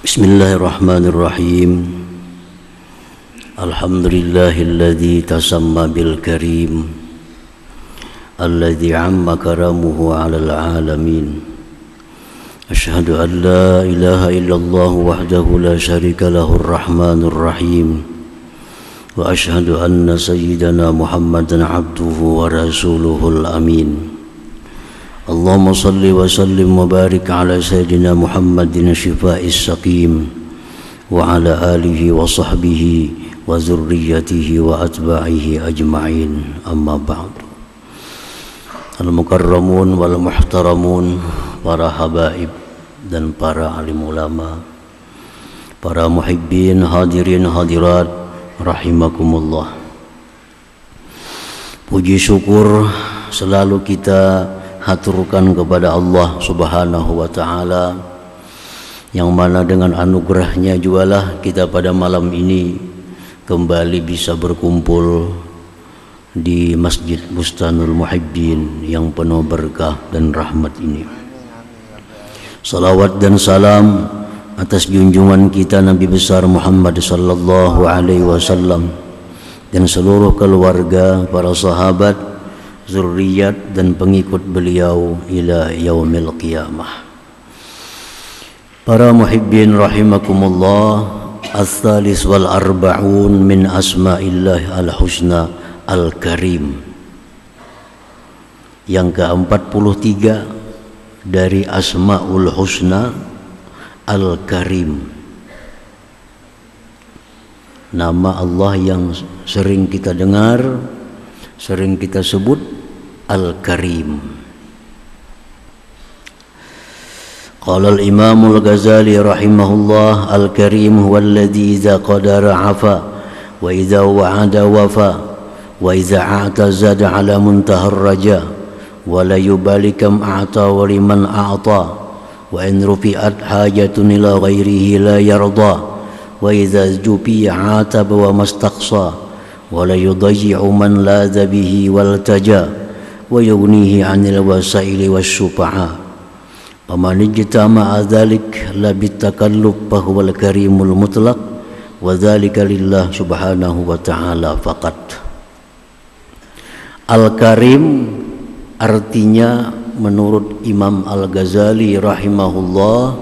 Bismillahirrahmanirrahim. Alhamdulillahilladzi tasamma bil karim alladzi amma karamuhu 'alal 'alamin. Asyhadu an la ilaha illallah wahdahu la syarika lahur rahmanur rahim. Wa asyhadu anna sayyidana Muhammadan 'abduhu wa rasuluhul amin. Allahumma salli wa sallim wa barik ala sayyidina Muhammadin syifa'is saqim wa ala alihi wa sahbihi wa zurriyatihi wa atba'ihi ajma'in, amma ba'du. Al-mukarramun wal muhtaramun, para habaib dan para alim ulama, para muhibbin, hadirin hadirat rahimakumullah. Puji syukur selalu kita haturkan kepada Allah Subhanahu wa ta'ala, yang mana dengan anugerahnya jugalah kita pada malam ini kembali bisa berkumpul di Masjid Bustanul Muhibbin yang penuh berkah dan rahmat ini. Salawat dan salam atas junjungan kita Nabi besar Muhammad sallallahu alaihi wasallam dan seluruh keluarga, para sahabat, zurriyat dan pengikut beliau ila yaumil qiyamah. Para muhibbin rahimakumullah, as-salis wal arba'un min asma'illah al-husna al-karim, yang ke-43 dari asma'ul husna al-karim, nama Allah yang sering kita dengar, sering kita sebut, Al-Karim. Qala al-Imam al-Ghazali rahimahullah, Al-Karim huwa alladhi idza qadara 'afa wa idza wa'ada wafa wa idza a'ta zada 'ala muntaha ar-raja wa la yubali kam a'ta wa liman a'ta wa in rufi'at hajatun ila ghairihi la yarda wa idza jubi'a 'ataba wa mastaqsa wa la yudayyi'u man ladha bihi wal taja wa yughnihi 'anil wasaili wasyufa'a. Faman ijtama'a dzalik la bitakalluf fa huwal karimul mutlaq wa dzalika lillah subhanahu wa ta'ala faqat. Al-Karim artinya menurut Imam Al-Ghazali rahimahullah,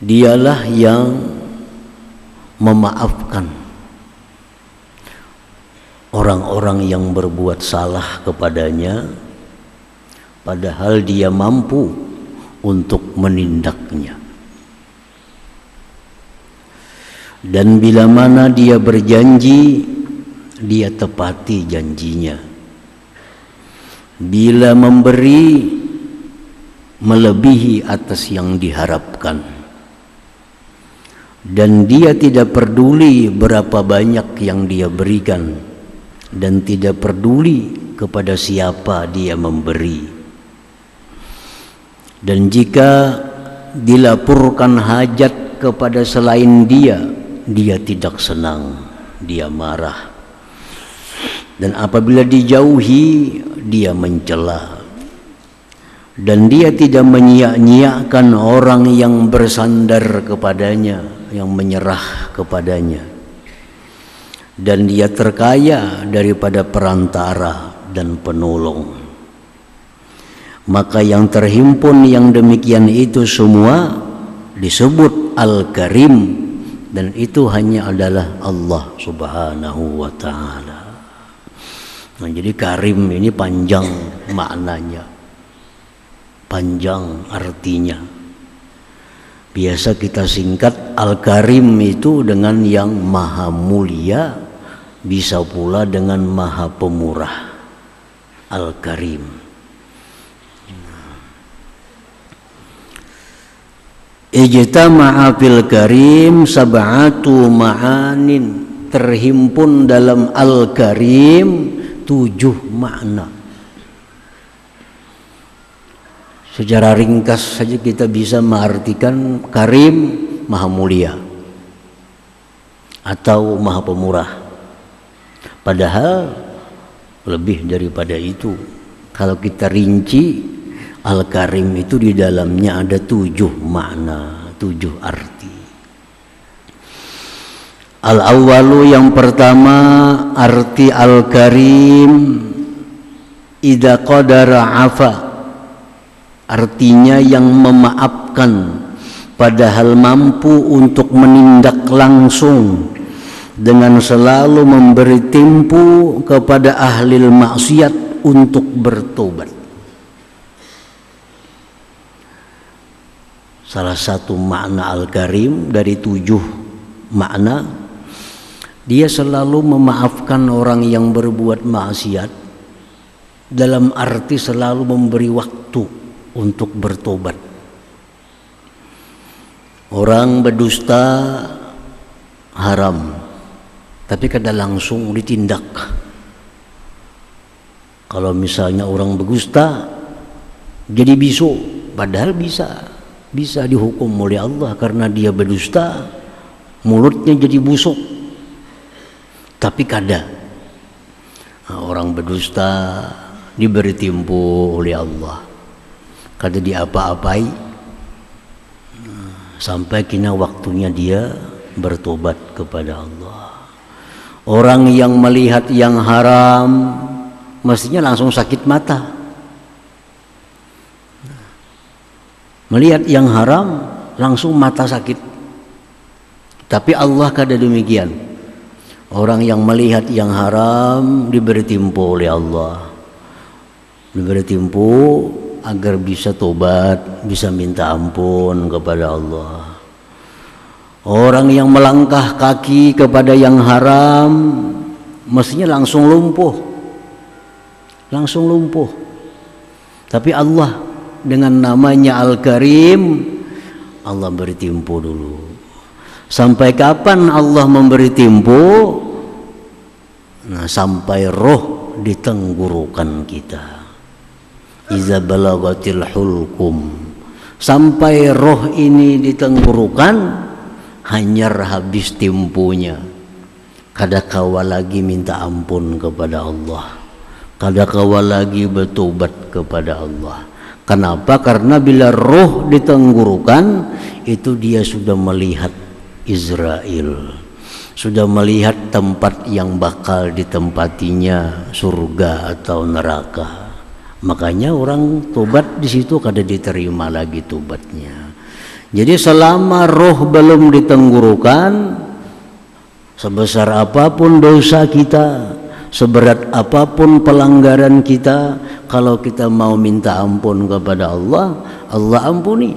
dialah yang memaafkan orang-orang yang berbuat salah kepadanya, padahal dia mampu untuk menindaknya. Dan bila mana dia berjanji, dia tepati janjinya. Bila memberi, melebihi atas yang diharapkan. Dan dia tidak peduli berapa banyak yang dia berikan, dan tidak peduli kepada siapa dia memberi. Dan jika dilapurkan hajat kepada selain dia, dia tidak senang, dia marah. Dan apabila dijauhi, dia mencela. Dan dia tidak menyia-nyiakan orang yang bersandar kepadanya, yang menyerah kepadanya. Dan dia terkaya daripada perantara dan penolong. Maka yang terhimpun yang demikian itu semua disebut Al-Karim, dan itu hanya adalah Allah Subhanahu wa ta'ala. Nah, jadi Karim ini panjang maknanya, panjang artinya. Biasa kita singkat Al-Karim itu dengan yang maha mulia, bisa pula dengan maha pemurah. Al-Karim. Ijtama'a fil karim sab'atu ma'anin, terhimpun dalam Al-Karim 7 makna. Secara ringkas saja kita bisa mengartikan Karim maha mulia atau maha pemurah. Padahal lebih daripada itu. Kalau kita rinci, Al-Karim itu di dalamnya ada 7 makna, 7 arti. Al-awwalu, yang pertama, arti Al-Karim idza qadara afa, artinya yang memaafkan, padahal mampu untuk menindak langsung dengan selalu memberi tempo kepada ahli maksiat untuk bertobat. Salah satu makna Al-Karim dari 7 makna, dia selalu memaafkan orang yang berbuat maksiat, dalam arti selalu memberi waktu untuk bertobat. Orang berdusta haram, tapi kada langsung ditindak. Kalau misalnya orang berdusta jadi bisu, padahal bisa dihukum oleh Allah karena dia berdusta, mulutnya jadi busuk. Tapi kada. Orang berdusta diberi tempo oleh Allah, kada diapa-apai sampai kini waktunya dia bertobat kepada Allah. Orang yang melihat yang haram mestinya langsung sakit mata. Melihat yang haram langsung mata sakit. Tapi Allah kada demikian. Orang yang melihat yang haram diberi tempo oleh Allah, diberi tempo agar bisa tobat, bisa minta ampun kepada Allah. Orang yang melangkah kaki kepada yang haram mestinya langsung lumpuh. Tapi Allah dengan namanya Al-Karim, Allah beri tempo dulu. Sampai kapan Allah memberi tempo? Nah, sampai roh di tenggorokan kita. Iza balagatil hulkum, sampai roh ini di tenggorokan, hanyar habis temponya. Kada kawa lagi minta ampun kepada Allah, kada kawa lagi bertobat kepada Allah. Kenapa? Karena bila roh di tenggorokan itu dia sudah melihat Israel, sudah melihat tempat yang bakal ditempatinya, surga atau neraka. Makanya orang tobat di situ kada diterima lagi tobatnya. Jadi selama roh belum ditenggorokan, sebesar apapun dosa kita, seberat apapun pelanggaran kita, kalau kita mau minta ampun kepada Allah, Allah ampuni,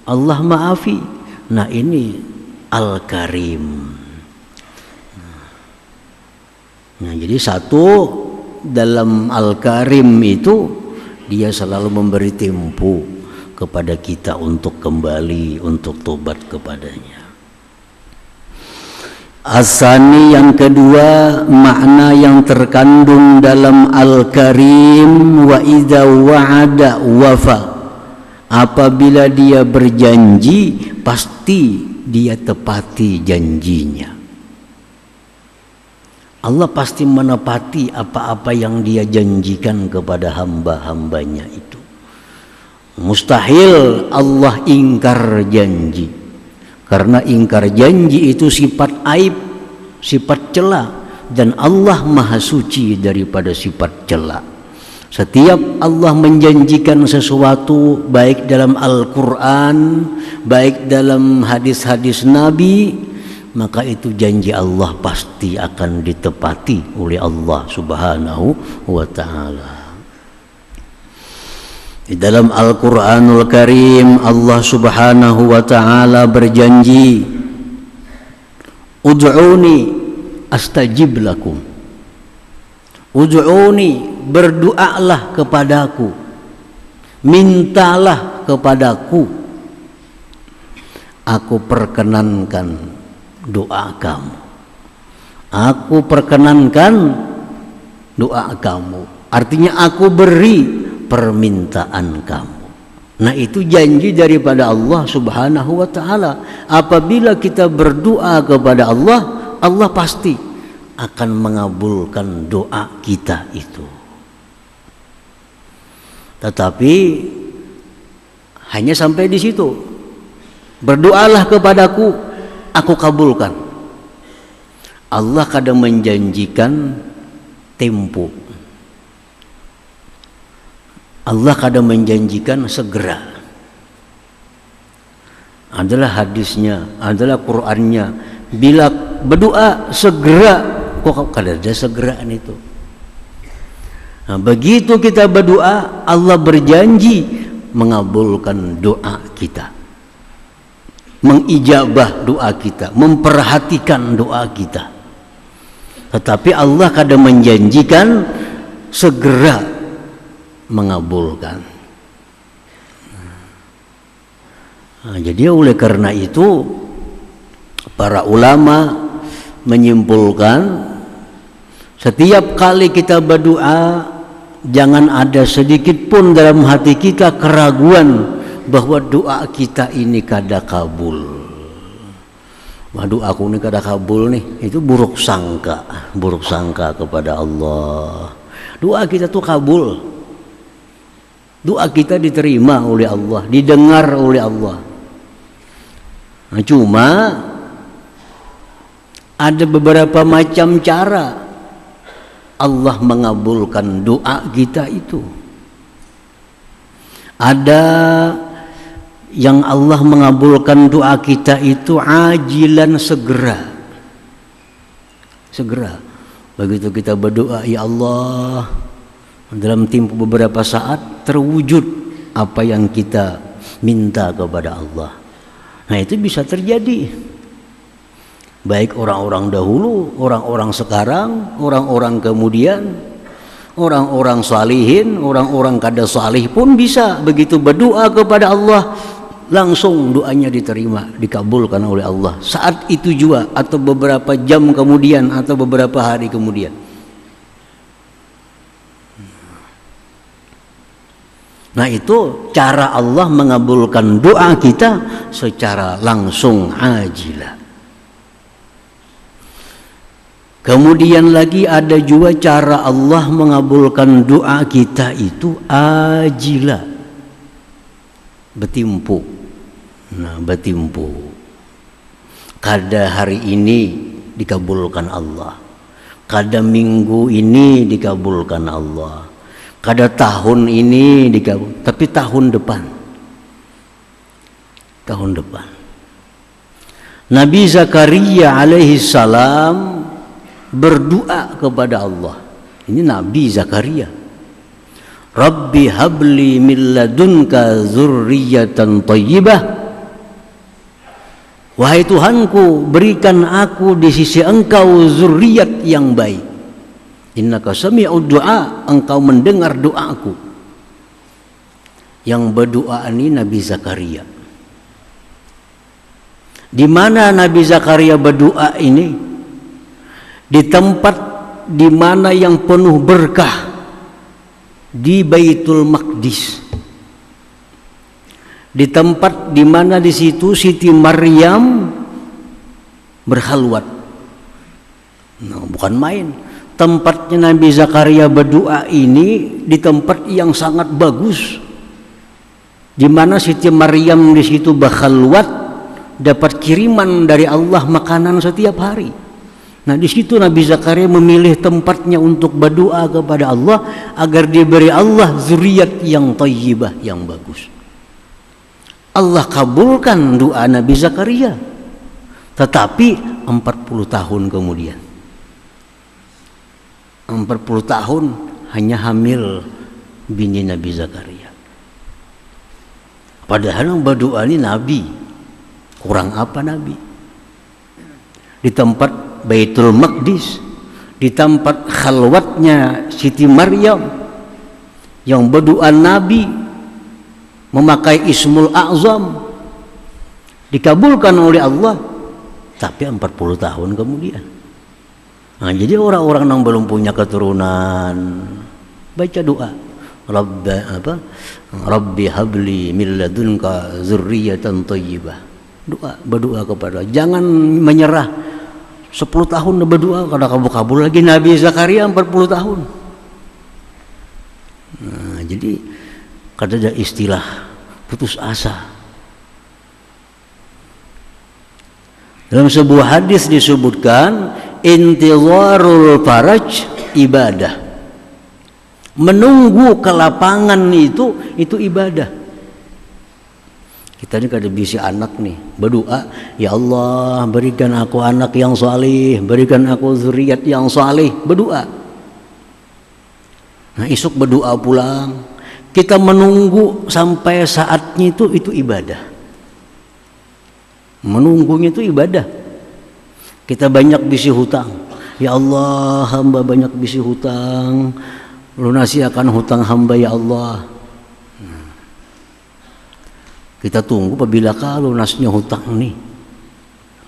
Allah maafi. Nah, ini Al-Karim. Nah, jadi satu, dalam Al-Karim itu dia selalu memberi tempo kepada kita untuk kembali, untuk tobat kepadanya. Asani, yang kedua, makna yang terkandung dalam Al-Karim, wa idza wa'ada wafa, apabila dia berjanji pasti dia tepati janjinya. Allah pasti menepati apa-apa yang dia janjikan kepada hamba-hambanya itu. Mustahil Allah ingkar janji, karena ingkar janji itu sifat aib, sifat cela, dan Allah maha suci daripada sifat cela. Setiap Allah menjanjikan sesuatu, baik dalam Al-Quran, baik dalam hadis-hadis Nabi, maka itu janji Allah pasti akan ditepati oleh Allah Subhanahu wa ta'ala. Di dalam Al-Quranul Karim, Allah Subhanahu wa ta'ala berjanji, Ud'uni astajib lakum. Ud'uni, berdoalah kepadaku, mintalah kepadaku, aku perkenankan doa kamu. Aku perkenankan doa kamu, artinya aku beri permintaan kamu. Nah, itu janji daripada Allah Subhanahu wa ta'ala. Apabila kita berdoa kepada Allah, Allah pasti akan mengabulkan doa kita itu. Tetapi hanya sampai di situ. Berdoalah kepadaku, aku kabulkan. Allah kadang menjanjikan tempo. Allah kadang menjanjikan segera. Adalah hadisnya, adalah Qur'annya. Bila berdoa segera, kok kada ada segeraan itu. Nah, begitu kita berdoa, Allah berjanji mengabulkan doa kita, mengijabah doa kita, memperhatikan doa kita. Tetapi Allah kadang menjanjikan segera mengabulkan. Nah, jadi oleh karena itu para ulama menyimpulkan setiap kali kita berdoa jangan ada sedikit pun dalam hati kita keraguan bahwa doa kita ini kada kabul. Wah, doaku ini kada kabul nih, itu buruk sangka kepada Allah. Doa kita tuh kabul. Doa kita diterima oleh Allah, didengar oleh Allah. Nah, cuma ada beberapa macam cara Allah mengabulkan doa kita itu. Ada yang Allah mengabulkan doa kita itu ajilan, segera. Begitu kita berdoa, ya Allah, dalam tempo beberapa saat terwujud apa yang kita minta kepada Allah. Nah, itu bisa terjadi. Baik orang-orang dahulu, orang-orang sekarang, orang-orang kemudian, orang-orang salihin, orang-orang kada salih pun bisa begitu berdoa kepada Allah, langsung doanya diterima, dikabulkan oleh Allah saat itu juga, atau beberapa jam kemudian, atau beberapa hari kemudian. Nah, itu cara Allah mengabulkan doa kita secara langsung, ajilah. Kemudian lagi ada juga cara Allah mengabulkan doa kita itu ajilah, betimpu. Nah, betimpu. Kada hari ini dikabulkan Allah, kada minggu ini dikabulkan Allah, kada tahun ini dikabul, tapi tahun depan. Nabi Zakaria alaihi salam berdoa kepada Allah. Ini Nabi Zakaria. Rabbi habli min ladunka dzurriyyatan thayyibah. Wahai Tuhanku, berikan aku di sisi Engkau zuriat yang baik. Innaka sami'ud du'a, Engkau mendengar doaku. Yang berdoa ini Nabi Zakaria. Di mana Nabi Zakaria berdoa ini? Di tempat di mana yang penuh berkah, di Baitul Maqdis. Di tempat di mana di situ Siti Maryam berkhalwat. Nah, bukan main. Tempatnya Nabi Zakaria berdoa ini di tempat yang sangat bagus, di mana Siti Maryam di situ berkhalwat, dapat kiriman dari Allah makanan setiap hari. Nah, di situ Nabi Zakaria memilih tempatnya untuk berdoa kepada Allah agar diberi Allah zuriat yang thayyibah, yang bagus. Allah kabulkan doa Nabi Zakaria, tetapi 40 tahun kemudian, 40 tahun hanya hamil bini Nabi Zakaria. Padahal yang berdoa ini Nabi, kurang apa Nabi? Di tempat Baitul Maqdis, di tempat khalwatnya Siti Maryam, yang berdoa Nabi memakai Ismul A'zam, dikabulkan oleh Allah, tapi 40 tahun kemudian. Nah, jadi orang-orang yang belum punya keturunan baca doa, Rabbi habli min ladunka dzurriyyatan thayyibah. Berdoa kepada Allah. Jangan menyerah. 10 tahun berdoa kada kabul lagi. Nabi Zakaria 40 tahun. Nah, jadi Kada ada istilah putus asa. Dalam sebuah hadis disebutkan intizarul faraj ibadah. Menunggu kelapangan itu ibadah. Kita ini kada bisi anak nih, berdoa, ya Allah berikan aku anak yang saleh, berikan aku zuriat yang saleh, berdoa. Nah, esok berdoa pulang. Kita menunggu sampai saatnya itu ibadah. Menunggunya itu ibadah. Kita banyak bisi hutang. Ya Allah, hamba banyak bisi hutang. Lunasi akan hutang hamba ya Allah. Kita tunggu apabila lunasnya hutang nih.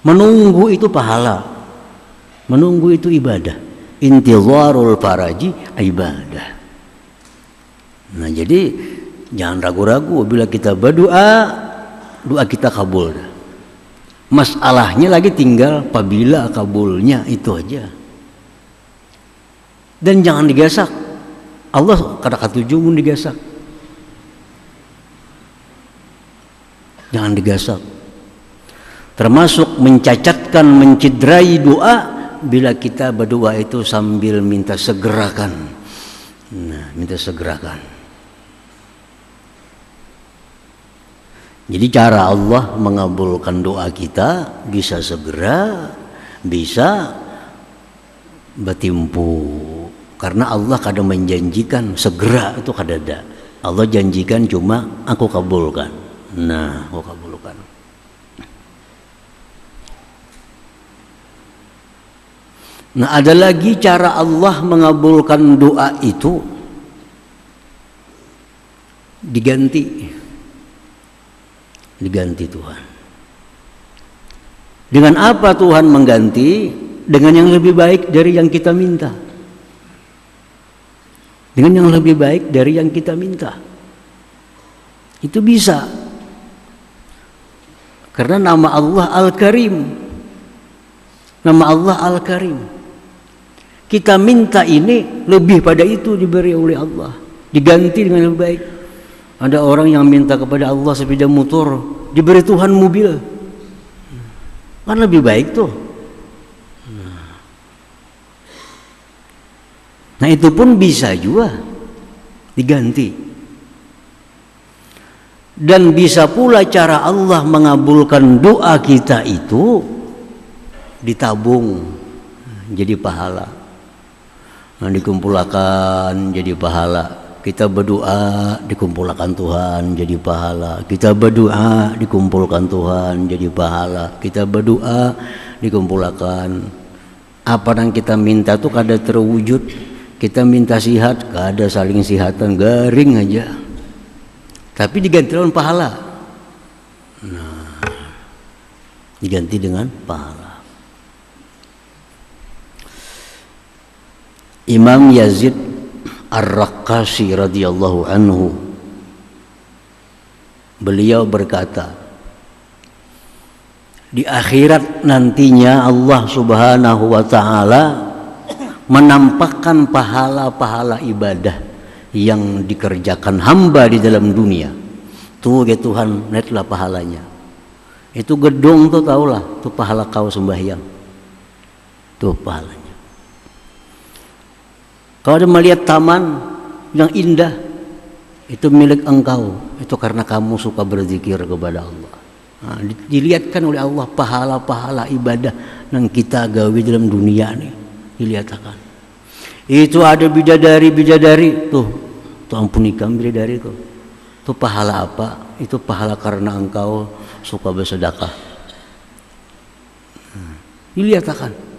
Menunggu itu pahala. Menunggu itu ibadah. Intizarul faraji ibadah. Nah, jadi jangan ragu-ragu bila kita berdoa, doa kita kabul. Masalahnya lagi tinggal apabila kabulnya, itu aja. Dan jangan digasak. Allah kata-kata tujuh digasak. Jangan digasak. Termasuk mencacatkan, mencidrai doa bila kita berdoa itu sambil minta segerakan. Nah, minta segerakan. Jadi cara Allah mengabulkan doa kita bisa segera, bisa bertimpu. Karena Allah kadang menjanjikan segera itu kada ada. Allah janjikan cuma aku kabulkan. Nah, aku kabulkan. Nah, ada lagi cara Allah mengabulkan doa itu diganti Tuhan. Dengan apa Tuhan mengganti? Dengan yang lebih baik dari yang kita minta. Dengan yang lebih baik dari yang kita minta. Itu bisa. Karena nama Allah Al-Karim. Nama Allah Al-Karim. Kita minta ini lebih pada itu diberi oleh Allah. Diganti dengan lebih baik. Ada orang yang minta kepada Allah sepeda motor, diberi Tuhan mobil. Kan lebih baik tuh. Nah, itu pun bisa juga diganti. Dan bisa pula cara Allah mengabulkan doa kita itu ditabung jadi pahala. Nah, dikumpulkan jadi pahala. Kita berdoa dikumpulkan Tuhan jadi pahala. Kita berdoa dikumpulkan Tuhan jadi pahala. Kita berdoa dikumpulkan. Apa yang kita minta tuh kada terwujud. Kita minta sihat, kada saling sihatan, garing aja. Tapi diganti dengan pahala. Nah, diganti dengan pahala. Imam Yazid Ar-Raqqasi radhiyallahu anhu, beliau berkata, di akhirat nantinya Allah Subhanahu wa taala menampakkan pahala-pahala ibadah yang dikerjakan hamba di dalam dunia. Tuh ya Tuhan, netlah pahalanya. Itu gedung tuh tahulah, tuh pahala kau sembahyang. Tuh pahalanya. Kalau ada melihat taman yang indah, itu milik engkau. Itu karena kamu suka berzikir kepada Allah. Nah, dilihatkan oleh Allah pahala-pahala ibadah yang kita gawe dalam dunia nih. Dilihatkan. Itu ada bidadari, tuh ampuni kami bidadari tuh. Itu pahala apa? Itu pahala karena engkau suka bersedekah. Dilihatkan.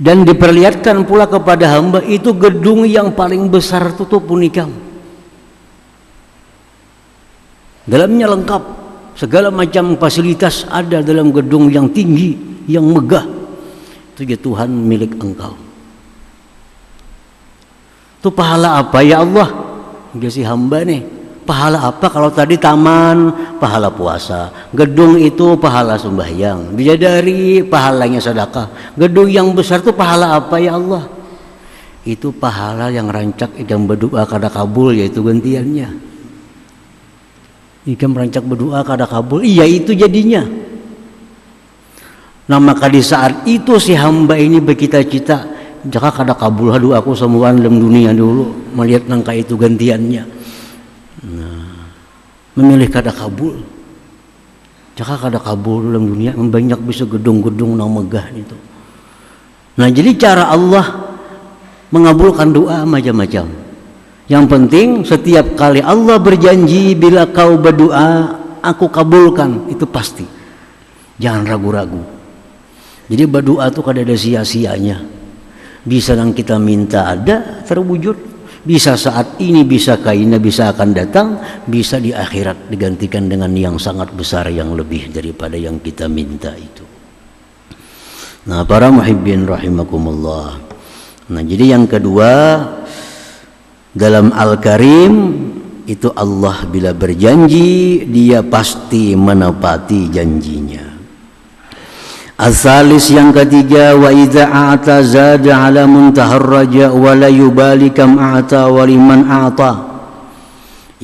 Dan diperlihatkan pula kepada hamba itu gedung yang paling besar tutup punikam. Dalamnya lengkap, segala macam fasilitas ada dalam gedung yang tinggi, yang megah. Itu ya Tuhan milik engkau. Itu pahala apa ya Allah? Dia si hamba nih. Pahala apa kalau tadi taman, pahala puasa. Gedung itu pahala sembahyang. Bidadari pahalanya sedekah. Gedung yang besar itu pahala apa ya Allah? itu pahala yang rancak ikam berdoa kada kabul, yaitu gantiannya. Ikam rancak berdoa kada kabul, iya itu jadinya. Nah maka di saat itu si hamba ini bercita-cita, jaka kada kabul doaku semua dalam dunia dulu, melihat nangka itu gantiannya. Nah, memilih kada kabul. Jaka kada kabul dalam dunia, banyak bisa gedung-gedung nang megah itu. Nah jadi cara Allah mengabulkan doa macam-macam. Yang penting setiap kali Allah berjanji, bila kau berdoa aku kabulkan, itu pasti. Jangan ragu-ragu. Jadi berdoa itu kada ada sia-sianya. Bisa yang kita minta ada terwujud, bisa saat ini, bisa kaina, bisa akan datang, bisa di akhirat digantikan dengan yang sangat besar yang lebih daripada yang kita minta itu. Nah para muhibbin rahimakumullah. Nah jadi yang kedua, dalam Al-Karim itu Allah bila berjanji dia pasti menepati janjinya. As-salis yang ketiga, wa idza a'ta zada ala muntahar raja wa la yubali kam a'ta wa liman a'ta.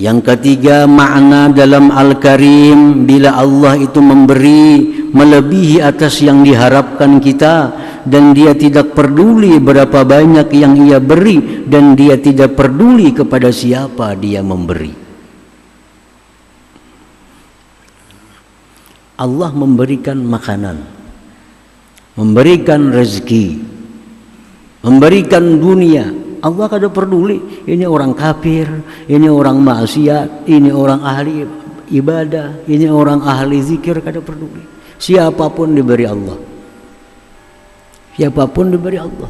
Yang ketiga, makna dalam Al-Karim bila Allah itu memberi melebihi atas yang diharapkan kita, dan dia tidak peduli berapa banyak yang ia beri, dan dia tidak peduli kepada siapa dia memberi. Allah memberikan makanan, memberikan rezeki, memberikan dunia. Allah kada peduli ini orang kafir, ini orang maksiat, ini orang ahli ibadah, ini orang ahli zikir, kada peduli. Siapapun diberi Allah. Siapapun diberi Allah.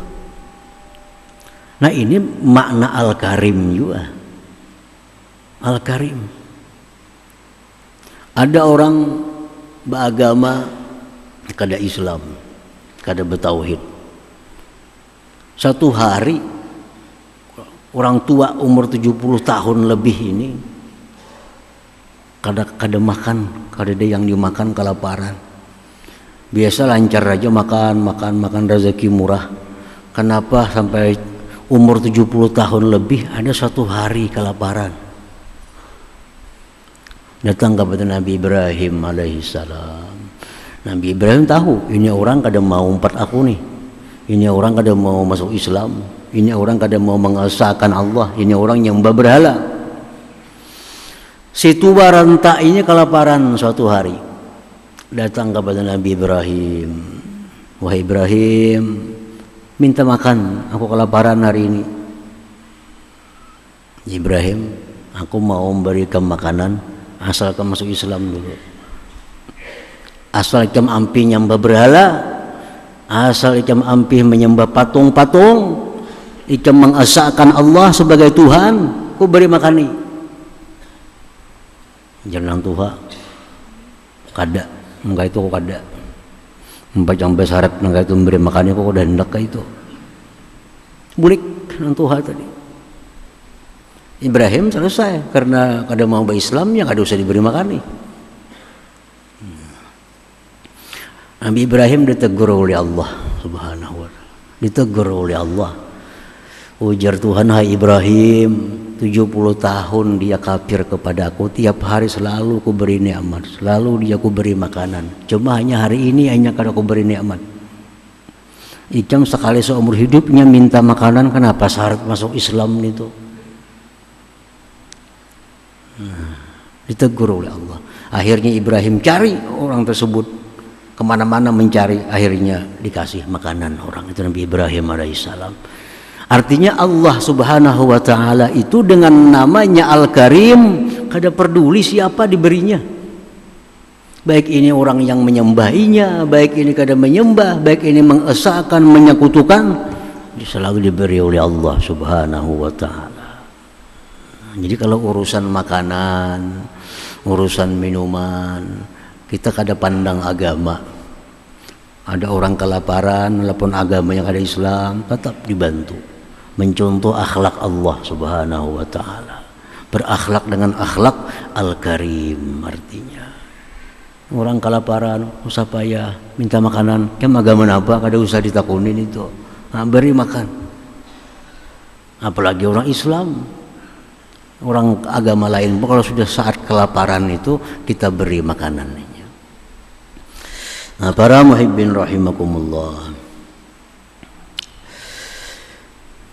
Nah ini makna Al-Karim juga. Al-Karim. Ada orang beragama kada Islam, kada bertauhid. Satu hari orang tua umur 70 tahun lebih ini kada makan, kada ada yang dimakan, kelaparan. Biasa lancar aja makan rezeki murah. Kenapa sampai umur 70 tahun lebih ada satu hari kelaparan? Datang kepada Nabi Ibrahim alaihissalam. Nabi Ibrahim tahu ini orang kada mau umpat aku nih. Ini orang kada mau masuk Islam. Ini orang kada mau mengesahkan Allah. Ini orang yang berhala. Si tua renta ini kelaparan suatu hari. Datang kepada Nabi Ibrahim. Wahai Ibrahim, minta makan, aku kelaparan hari ini. Ibrahim, aku mau memberikan makanan asalkan masuk Islam dulu. Asal ikam ampi nyembah berhala, asal ikam ampi menyembah patung-patung, ikam mengesahkan Allah sebagai Tuhan, ku beri makani. Jangan Tuhan kada, enggak itu ku kada. Membacang besarat enggak itu memberi makani, ku udah hendak itu. Bulik nang Tuhan tadi. Ibrahim selesai karena kada mau berislam, ya kada usah diberi makani. Nabi Ibrahim ditegur oleh Allah Subhanahu wa ta'ala. Ditegur oleh Allah. Ujar Tuhan, hai Ibrahim, 70 tahun dia kafir kepada aku, tiap hari selalu ku beri nikmat, selalu dia ku beri makanan. Cuma hanya hari ini hanya kada ku beri nikmat. Ikam sekali seumur hidupnya minta makanan, kenapa syarat masuk Islam itu? Ditegur oleh Allah. Akhirnya Ibrahim cari orang tersebut, kemana-mana mencari, akhirnya dikasih makanan orang itu, Nabi Ibrahim alaihissalam. Artinya Allah subhanahu wa ta'ala itu dengan namanya Al-Karim kada peduli siapa diberinya, baik ini orang yang menyembahinya, baik ini kada menyembah, baik ini mengesahkan, menyekutukan, selalu diberi oleh Allah subhanahu wa ta'ala. Jadi kalau urusan makanan, urusan minuman, kita kada pandang agama. Ada orang kelaparan, walaupun agamanya kada Islam, tetap dibantu. Mencontoh akhlak Allah subhanahu wa ta'ala. Berakhlak dengan akhlak Al-Karim artinya. Orang kelaparan, usah payah, minta makanan. Kem agama apa, kada usah ditakunin itu. Nah, beri makan. Apalagi orang Islam, orang agama lain, kalau sudah saat kelaparan itu kita beri makanannya. Nah, para muhibbin rahimakumullah.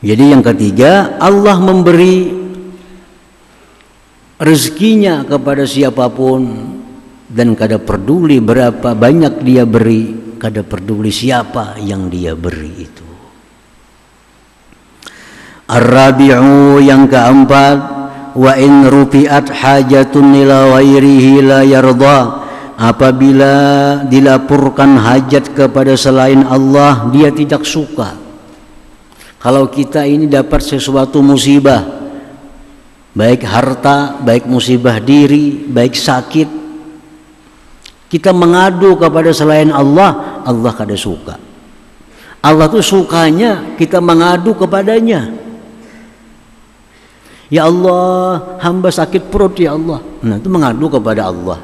Jadi yang ketiga, Allah memberi rezekinya kepada siapapun dan kada peduli berapa banyak dia beri, kada peduli siapa yang dia beri itu. Ar-rabi'u, yang keempat, wa in rufi'at hajatun ila ghairihi la yarda, apabila dilaporkan hajat kepada selain Allah dia tidak suka. Kalau kita ini dapat sesuatu musibah, baik harta, baik musibah diri, baik sakit, kita mengadu kepada selain Allah, Allah kada suka. Allah tuh sukanya kita mengadu kepadanya. Ya Allah, hamba sakit perut ya Allah. Nah, itu mengadu kepada Allah.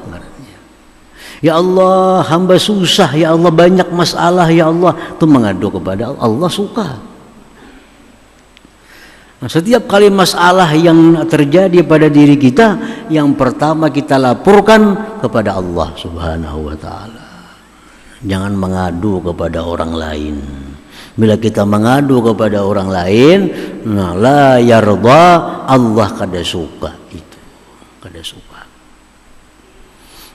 Ya Allah, hamba susah ya Allah, banyak masalah ya Allah, itu mengadu kepada Allah. Allah suka. Nah, setiap kali masalah yang terjadi pada diri kita, yang pertama kita laporkan kepada Allah Subhanahu wa ta'ala. Jangan mengadu kepada orang lain. Bila kita mengadu kepada orang lain, nah la yarda, Allah kada suka itu, kada suka.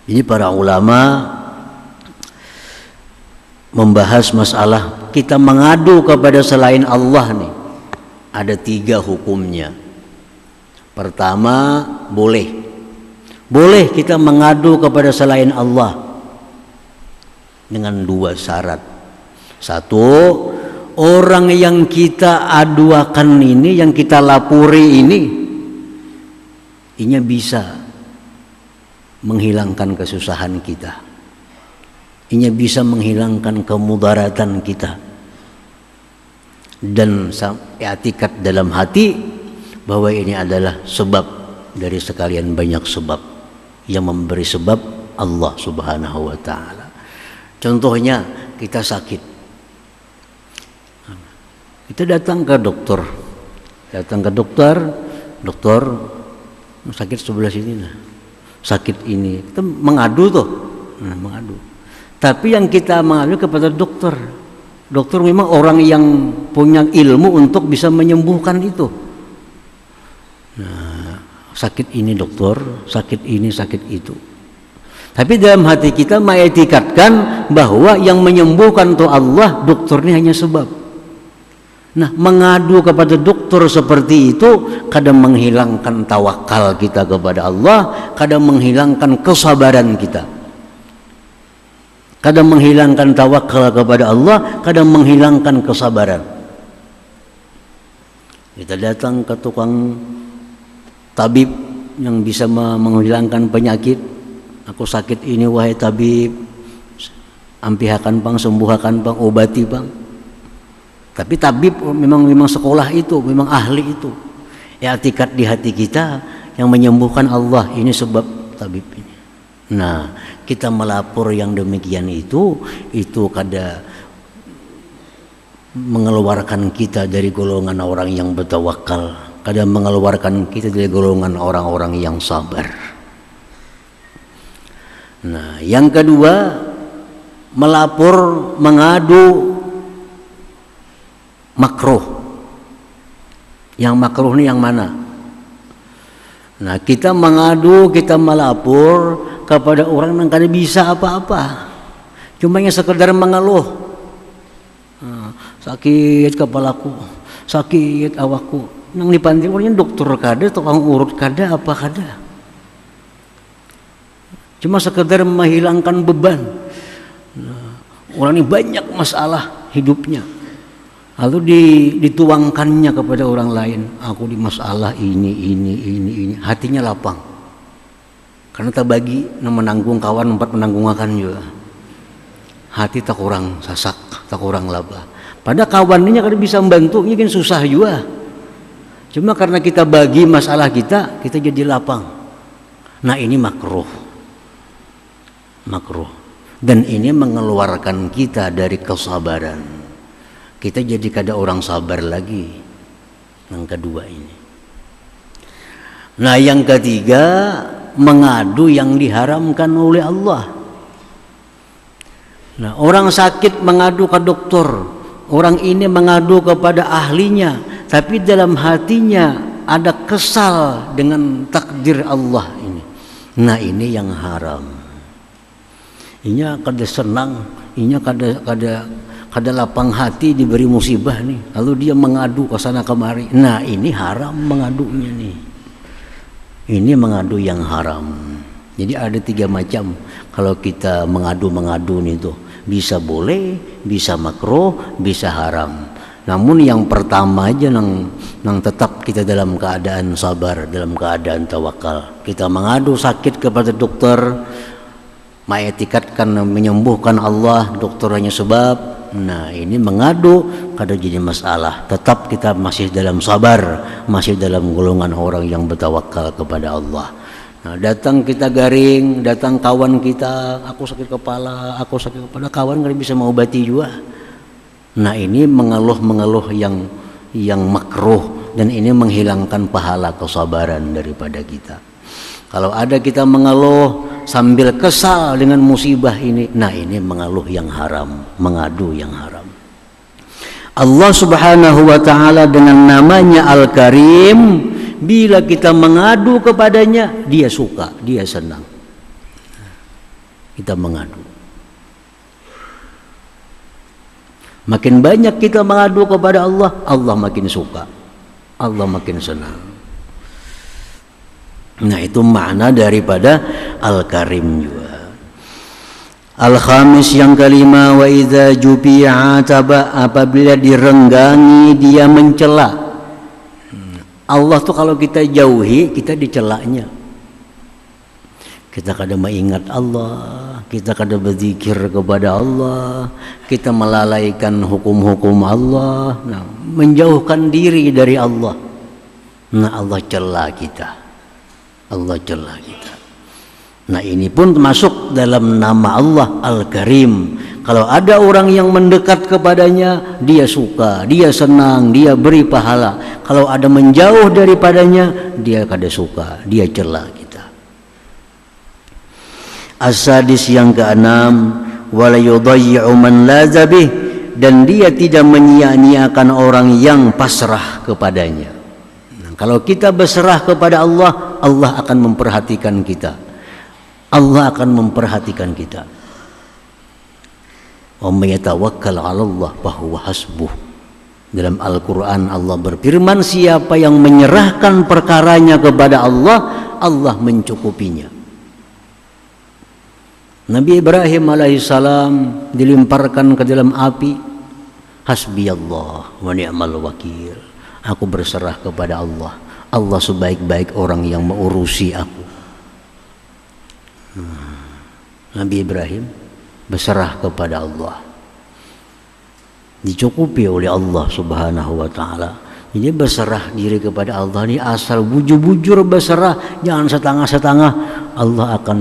Ini para ulama membahas masalah kita mengadu kepada selain Allah nih. Ada 3 hukumnya. Pertama, boleh kita mengadu kepada selain Allah dengan 2 syarat. 1, orang yang kita aduakan ini, yang kita lapori ini bisa menghilangkan kesusahan kita, ini bisa menghilangkan kemudaratan kita, dan i'tikad dalam hati bahwa ini adalah sebab dari sekalian banyak sebab, yang memberi sebab Allah Subhanahu wa ta'ala. Contohnya kita sakit, kita datang ke dokter, dokter sakit sebelah sini, nah sakit ini, kita mengadu tuh, mengadu. Tapi yang kita mengadu kepada dokter memang orang yang punya ilmu untuk bisa menyembuhkan itu. Nah, sakit ini dokter, sakit ini, sakit itu. Tapi dalam hati kita mengiktikadkan bahwa yang menyembuhkan itu Allah, dokter ini hanya sebab. Nah, mengadu kepada dokter seperti itu kadang menghilangkan tawakal kita kepada Allah, kadang menghilangkan kesabaran kita. Kadang menghilangkan tawakal kepada Allah, kadang menghilangkan kesabaran. Kita datang ke tukang tabib yang bisa menghilangkan penyakit. Aku sakit ini wahai tabib, ampihakan bang, sembuhakan bang, obati bang. Tapi tabib memang sekolah itu, memang ahli itu. I'tikad di hati kita yang menyembuhkan Allah, ini sebab tabib ini. Nah, kita melapor yang demikian itu kada mengeluarkan kita dari golongan orang yang bertawakal, kada mengeluarkan kita dari golongan orang-orang yang sabar. Nah, yang kedua, melapor, mengadu makruh. Yang makruh ini yang mana? Nah, kita mengadu, kita melapor kepada orang yang kada bisa apa-apa, cuma yang sekedar mengeluh. Sakit kepalaku, sakit awakku. Nang dipanggil orangnya dokter kada, tukang urut kada, apa kada. Cuma sekedar menghilangkan beban. Nah, orang ini banyak masalah hidupnya, lalu dituangkannya kepada orang lain. Aku di masalah ini, hatinya lapang. Karena tak bagi menanggung kawan empat menanggung akan juga. Hati tak kurang sasak, tak kurang laba. Pada kawannya kada bisa membantu, ini kan susah juga. Cuma karena kita bagi masalah kita jadi lapang. Nah, ini makruh. Dan ini mengeluarkan kita dari kesabaran. Kita jadi kada orang sabar lagi. Yang kedua ini. Nah, yang ketiga, mengadu yang diharamkan oleh Allah. Nah, orang sakit mengadu ke dokter, orang ini mengadu kepada ahlinya, tapi dalam hatinya ada kesal dengan takdir Allah ini. Nah, ini yang haram. Inya kada senang, inya kada lapang hati diberi musibah nih, lalu dia mengadu ke sana kemari. Nah, ini haram mengadunya nih. Ini mengadu yang haram. Jadi ada 3 macam kalau kita mengadu nih tuh. Bisa boleh, bisa makruh, bisa haram. Namun yang pertama aja nang tetap kita dalam keadaan sabar, dalam keadaan tawakal. Kita mengadu sakit kepada dokter, mengetikatkan menyembuhkan Allah, dokter hanya sebab. Nah, ini mengadu kada jadi masalah. Tetap kita masih dalam sabar, masih dalam golongan orang yang bertawakal kepada Allah. Nah, datang kita garing, datang kawan kita, aku sakit kepala, kawan kan bisa mengobati juga. Nah, ini mengeluh yang makruh, dan ini menghilangkan pahala kesabaran daripada kita. Kalau ada kita mengeluh sambil kesal dengan musibah ini, nah ini mengeluh yang haram, mengadu yang haram. Allah Subhanahu wa ta'ala dengan namanya Al-Karim, bila kita mengadu kepadanya, dia suka, dia senang. Kita mengadu. Makin banyak kita mengadu kepada Allah, Allah makin suka, Allah makin senang. Nah, itu makna daripada Al-Karim juga. Al-Khamis yang kelima, wa idza jubi'a ataba, apabila direnggangi dia mencela. Allah tuh kalau kita jauhi, kita dicelaknya. Kita kada mengingat Allah, kita kada berzikir kepada Allah, kita melalaikan hukum-hukum Allah, nah, menjauhkan diri dari Allah. Nah, Allah cela kita. Allah cela kita. Nah, ini pun termasuk dalam nama Allah Al-Karim. Kalau ada orang yang mendekat kepadanya, dia suka, dia senang, dia beri pahala. Kalau ada menjauh daripadanya, dia kada suka, dia cela kita. As-sadis yang keenam, wala yudayyi'u man lazabih, dan dia tidak menyia-nyiakan orang yang pasrah kepadanya. Kalau kita berserah kepada Allah, Allah akan memperhatikan kita. Allah akan memperhatikan kita. Wa may yatawakkal 'ala Allah fa huwa hasbuh. Dalam Al-Qur'an Allah berfirman, siapa yang menyerahkan perkaranya kepada Allah, Allah mencukupinya. Nabi Ibrahim alaihissalam dilemparkan ke dalam api. Hasbiyallah wa ni'mal wakil. Aku berserah kepada Allah. Allah sebaik-baik orang yang mengurusi aku. Nabi Ibrahim berserah kepada Allah, dicukupi oleh Allah Subhanahu wa ta'ala. Jadi berserah diri kepada Allah ini asal bujur-bujur berserah, jangan setengah-setengah. Allah akan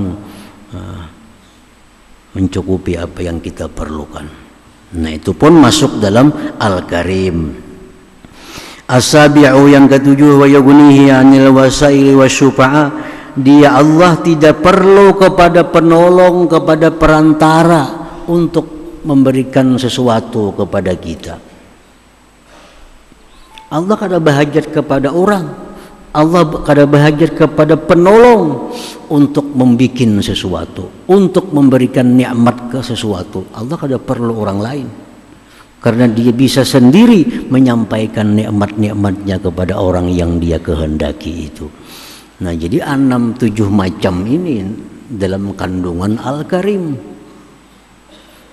mencukupi apa yang kita perlukan. Nah, itu pun masuk dalam Al-Karim. As-sabi'u yang ketujuh, wa yughnihi 'anil wasaili wasyufa'a, dia Allah tidak perlu kepada penolong, kepada perantara untuk memberikan sesuatu kepada kita. Allah kada berhajat kepada orang, Allah kada berhajat kepada penolong untuk membikin sesuatu, untuk memberikan nikmat ke sesuatu. Allah kada perlu orang lain, karena dia bisa sendiri menyampaikan nikmat-nikmatnya kepada orang yang dia kehendaki itu. Nah, jadi 6-7 macam ini dalam kandungan Al-Karim.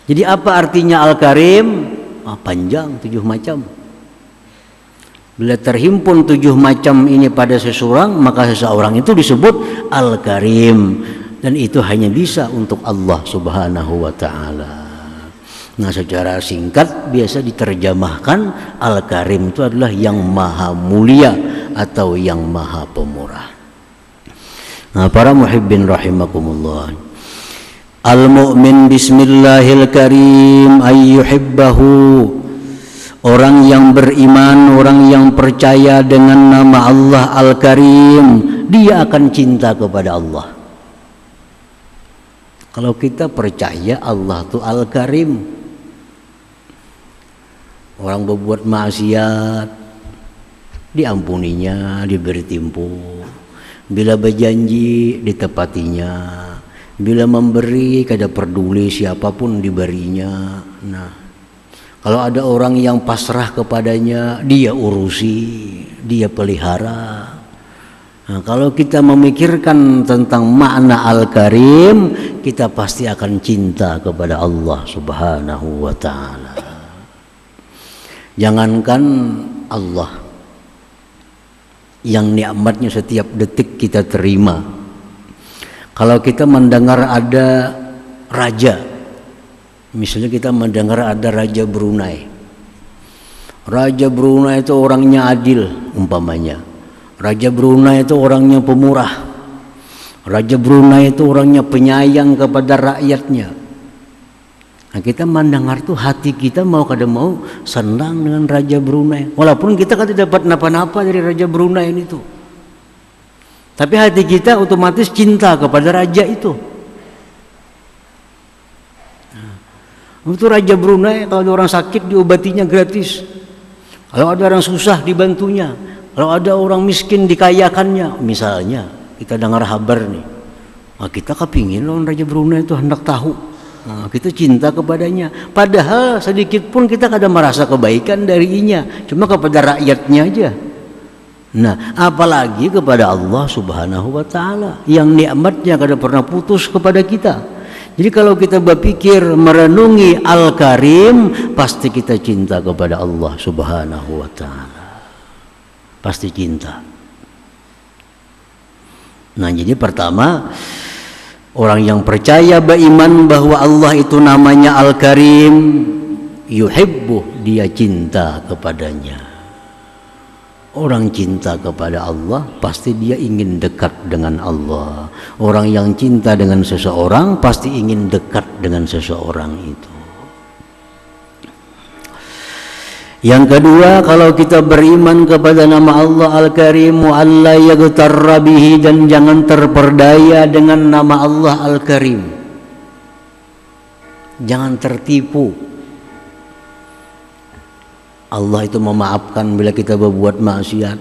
Jadi apa artinya Al-Karim? Panjang, 7 macam. Bila terhimpun 7 macam ini pada seseorang, maka seseorang itu disebut Al-Karim. Dan itu hanya bisa untuk Allah Subhanahu wa ta'ala. Nah, secara singkat biasa diterjemahkan Al-Karim itu adalah yang maha mulia atau yang maha pemurah. Nah, para muhibbin rahimakumullah, al-mu'min bismillahil karim ay yuhibbahu, Orang yang beriman, orang yang percaya dengan nama Allah Al-Karim, dia akan cinta kepada Allah. Kalau kita percaya Allah itu Al-Karim, orang berbuat maksiat diampuninya, diberi timpu. Bila berjanji ditepatinya, bila memberi kada peduli siapapun diberinya. Nah, kalau ada orang yang pasrah kepadanya, dia urusi, dia pelihara. Nah, kalau kita memikirkan tentang makna Al-Karim, kita pasti akan cinta kepada Allah Subhanahu wa ta'ala. Jangankan Allah yang nikmatnya setiap detik kita terima. Kalau kita mendengar ada raja, misalnya kita mendengar ada Raja Brunei. Raja Brunei itu orangnya adil umpamanya. Raja Brunei itu orangnya pemurah. Raja Brunei itu orangnya penyayang kepada rakyatnya. Nah, kita mendengar tuh hati kita mau kada mau senang dengan Raja Brunei. Walaupun kita kan tidak dapat napa-napa dari Raja Brunei itu. Tapi hati kita otomatis cinta kepada raja itu. Untuk Raja Brunei, kalau ada orang sakit diobatinya gratis. Kalau ada orang susah dibantunya. Kalau ada orang miskin dikayakannya. Misalnya kita dengar kabar nih, nah, kita kepingin loh Raja Brunei itu hendak tahu. Nah, kita cinta kepadanya. Padahal sedikit pun kita kadang merasa kebaikan darinya, cuma kepada rakyatnya aja. Nah, apalagi kepada Allah Subhanahu wa ta'ala yang nikmatnya kada pernah putus kepada kita. Jadi kalau kita berpikir merenungi Al-Karim, pasti kita cinta kepada Allah Subhanahu wa ta'ala. Pasti cinta. Nah, jadi pertama, orang yang percaya beriman bahwa Allah itu namanya Al-Karim, yuhibbu, dia cinta kepadanya. Orang cinta kepada Allah pasti dia ingin dekat dengan Allah. Orang yang cinta dengan seseorang pasti ingin dekat dengan seseorang itu. Yang kedua, kalau kita beriman kepada nama Allah Al-Karim, wa alla yaghtarra bihi, dan jangan terperdaya dengan nama Allah Al-Karim. Jangan tertipu. Allah itu memaafkan bila kita berbuat maksiat.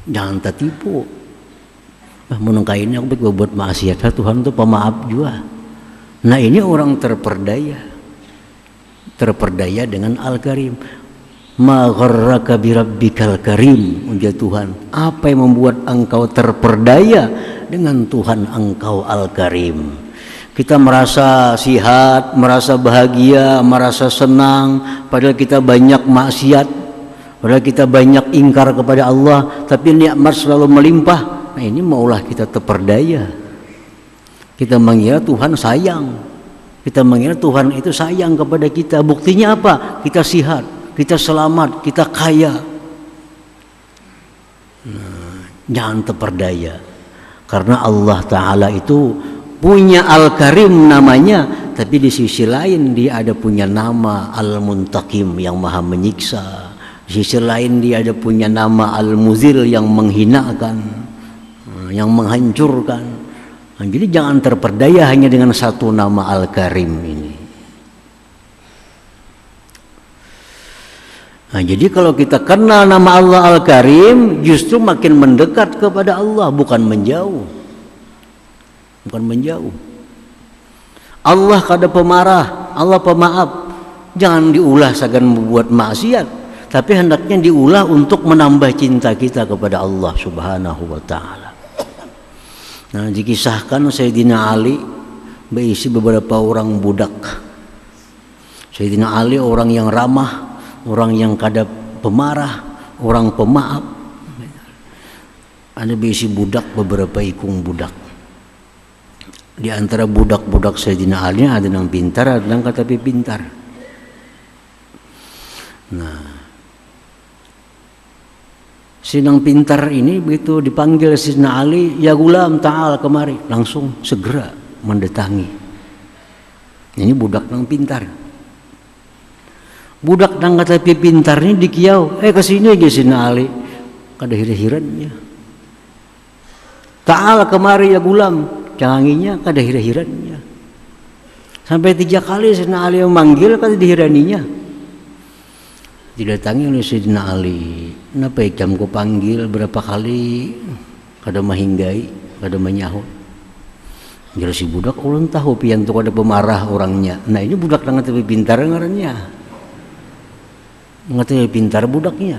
Jangan tertipu. Menungkainnya aku berbuat maksiat, Tuhan itu pemaaf juga. Nah, ini orang terperdaya. Terperdaya dengan Al-Karim. Ma gharraka bi rabbikal karim, ujar Tuhan. Apa yang membuat engkau terperdaya dengan Tuhan engkau Al-Karim? Kita merasa sihat, merasa bahagia, merasa senang, padahal kita banyak maksiat, padahal kita banyak ingkar kepada Allah, tapi nikmat selalu melimpah. Nah, ini maulah kita terperdaya. Kita mengira Tuhan sayang. Kita mengira Tuhan itu sayang kepada kita. Buktinya apa? Kita sihat, kita selamat, kita kaya. Nah, jangan terperdaya. Karena Allah Ta'ala itu punya Al-Karim namanya, tapi di sisi lain dia ada punya nama Al-Muntakim yang maha menyiksa. Di sisi lain dia ada punya nama Al-Muzil yang menghinakan, yang menghancurkan. Nah, jadi jangan terperdaya hanya dengan satu nama Al-Karim ini. Nah, jadi kalau kita kenal nama Allah Al-Karim, justru makin mendekat kepada Allah, bukan menjauh. Bukan menjauh. Allah kada pemarah, Allah pemaaf. Jangan diulah segan membuat maksiat, tapi hendaknya diulah untuk menambah cinta kita kepada Allah Subhanahu wa ta'ala. Nah, dikisahkan Sayyidina Ali berisi beberapa orang budak. Sayyidina Ali orang yang ramah, orang yang kada pemarah, orang pemaaf. Ada berisi budak, beberapa ikung budak. Di antara budak-budak Sayyidina Ali ada yang pintar, ada yang kata pintar. Nah, sinang pintar ini begitu dipanggil Sayyidina Ali, ya gulam ta'al kemari, langsung segera mendatangi. Ini budak yang pintar. Budak nang tapi pintar ni dikiau, kesini aja Sina Ali, kada hira-hirannya. Ta'al kemari ya gulam, canginya kada hira-hirannya. Sampai 3 kali Sina Ali memanggil kada dihiraninya. Didatangi oleh Sayyidina Ali, kenapa ikam ku panggil berapa kali kada mahinggai, kada menyahut. Jelas si budak ulun tahu pian tu kada pemarah orangnya. Nah ini budak nang tapi pintar ngarannya. Ngerti pintar budaknya.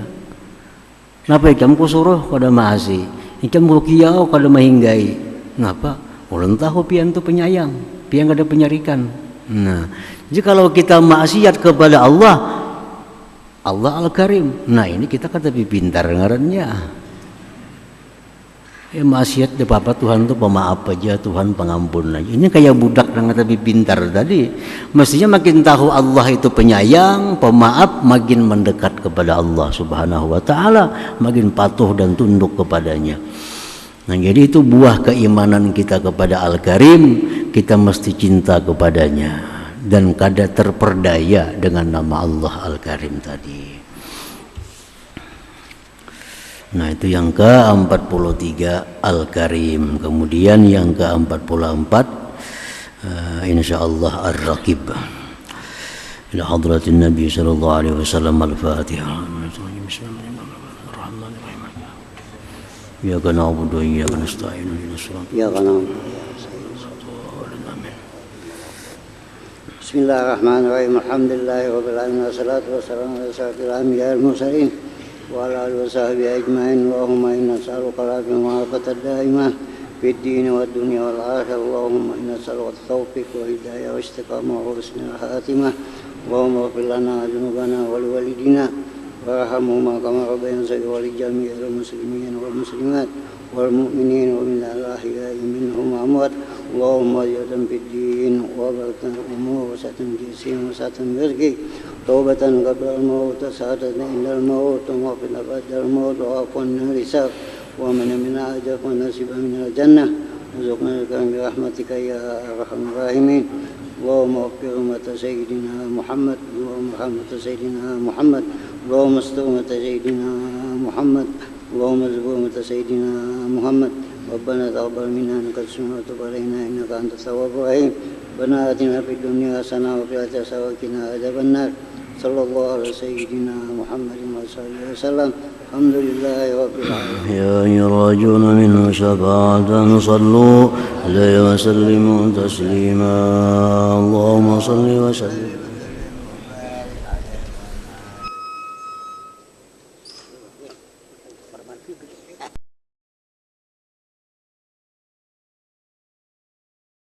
Kenapa ikam ku suruh kada maasi, ikam ku kiau kada mahinggai. Kenapa? Ulun tahu pian tu penyayang, pian kada penyarikan. Nah, jadi kalau kita maksiat kepada Allah Al-Karim. Nah ini kita kan tapi pintar ngarannya. Maksiat di apa Tuhan tuh pemaaf aja, Tuhan pengampun aja. Ini kayak budak yang tapi pintar tadi. Mestinya makin tahu Allah itu penyayang, pemaaf, makin mendekat kepada Allah Subhanahu wa taala, makin patuh dan tunduk kepadanya. Nah jadi itu buah keimanan kita kepada Al-Karim, kita mesti cinta kepadanya dan kada terperdaya dengan nama Allah Al-Karim tadi. Nah itu yang ke-43 Al-Karim. Kemudian yang ke-44 insyaallah Ar-Raqib. Ila hadratin Nabi sallallahu alaihi wasallam Al-Fatihah. Ya kana abudu ya kana nasta'in ya kana. Bismillahirrahmanirrahim. Alhamdulillahirabbil alamin wassalatu wassalamu ala asyrafil anbiya'il mursalin wa ala alihi washabihi ajmain. Allahumma inna nas'aluka al-afiyata wal afiyata daimah fid din wad dunya wal akhirah. Allahumma inna nas'aluka at-tawfiq wa hidayah wa istiqamah wa husnul khatimah. Allahumma ighfir lana dhunubana wa liwalidina warhamhuma kama rabbayana saghira wa li jami'il muslimin wal muslimat wal mu'minin wa min al-ahya'i minhum amwat. Allahumma jadam fid din wa barakatan umur wa satan jisim wa satan rizqi taubatan qabla al-maut sa'adatan inda al-maut wa fil abadil maut wa afwan risab wa min ajab wa nasiba min al-jannah warzuqna bi rahmatika ya arhamar rahimin. Allahumma ighfir ummata sayyidina Muhammad Allahumma rahmata sayyidina Muhammad Allahumma astur ummata sayyidina Muhammad Allahumma zkur ummata sayyidina Muhammad. ربنا تقبل منا انك تسمع وتب علينا انك انت التواب الرحيم. ربنا اتنا في الدنيا حسنه وفي الاخره حسنه وقنا عذاب النار. صلى الله على سيدنا محمد وصحبه وسلم. الحمد لله رب العالمين. يا يراجون منه شفاعة صلوا عليه وسلموا تسليما. اللهم صل وسلم